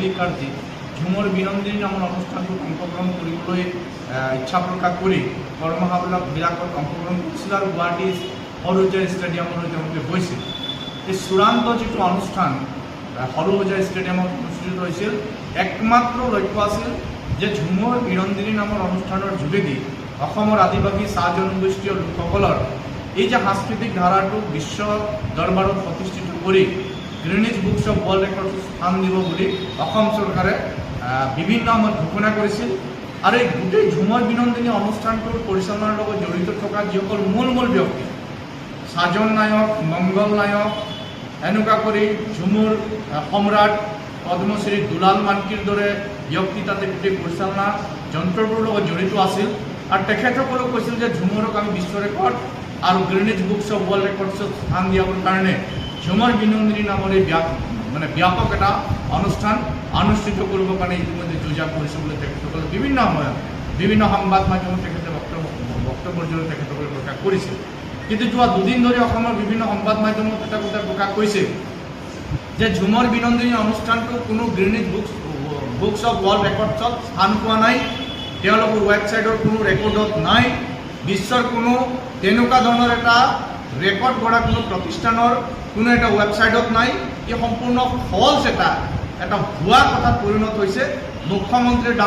শিক্ষাৰ্থী ঝুমৰ বিনন্দিনী নামৰ অনুষ্ঠানটোত অংশগ্ৰহণ কৰিবলৈ ইচ্ছা প্ৰকাশ কৰি কৰ্মশালাবিলাকত অংশগ্ৰহণ কৰিছিল আৰু গুৱাহাটী সৰুসজাই ষ্টেডিয়ামলৈ তেওঁলোকে গৈছিল। এই চূড়ান্ত যিটো অনুষ্ঠান সৰুসজাই ষ্টেডিয়ামত অনুষ্ঠিত হৈছিল, একমাত্ৰ লক্ষ্য আছিল যে ঝুমৰ বিনন্দিনী নামৰ অনুষ্ঠানৰ যোগেদি অসমৰ আদিবাসী চাহ জনগোষ্ঠীয় লোকসকলৰ এই যে সাংস্কৃতিক ধাৰাটোক বিশ্ব দৰবাৰত প্ৰতিষ্ঠিত কৰি Guinness books of world record স্থান দিব বুলি অসম চৰকাৰে বিভিন্ন সময়ত ঘোষণা কৰিছিল। আৰু এই গোটেই ঝুমৰ বিনন্দিনী অনুষ্ঠানটোৰ পৰিচালনাৰ লগত জড়িত থকা যিসকল মূল ব্যক্তি, সাজন নায়ক, মংগল নায়ক, এনেকুৱা কৰি ঝুমুৰ সম্ৰাট পদ্মশ্ৰী দুলাল মানকিৰ দৰে ব্যক্তি তাতে গোটেই পৰিচালনা যন্ত্ৰটোৰ লগত জড়িত আছিল। আৰু তেখেতসকলেও কৈছিল যে ঝুমুৰক আমি বিশ্ব ৰেকৰ্ড আৰু গ্ৰীনিজ বুকছ অফ ৱৰ্ল্ড ৰেকৰ্ডছত স্থান দিয়াৰ কাৰণে ঝুমৰ বিনন্দিনী নামৰ এই ব্যাপক এটা অনুষ্ঠান অনুষ্ঠিত কৰিবৰ কাৰণে ইতিমধ্যে যোজনা কৰিছে বুলি তেখেতসকলে বিভিন্ন সময়ত বিভিন্ন সংবাদ মাধ্যমত তেখেতে বক্তব্যৰ জৰিয়তে তেখেতসকলে প্ৰকাশ কৰিছিল। কিন্তু যোৱা দুদিন ধৰি অসমৰ বিভিন্ন সংবাদ মাধ্যমত এটা কথা প্ৰকাশ কৰিছে যে ঝুমৰ বিনন্দিনী অনুষ্ঠানটো কোনো গ্ৰীনিজ বুকছ অফ ৱৰ্ল্ড ৰেকৰ্ডছত স্থান পোৱা নাই, তেওঁলোকৰ ৱেবছাইটৰ কোনো ৰেকৰ্ডত নাই, বিশ্বৰ কোনো তেনেকুৱা ধৰণৰ এটা ৰেকৰ্ড কৰা কোনো প্ৰতিষ্ঠানৰ কোনো এটা ৱেবছাইটত নাই। ই সম্পূৰ্ণ ফলছ এটা ভুৱা কথাত পৰিণত হৈছে। মুখ্যমন্ত্ৰীৰ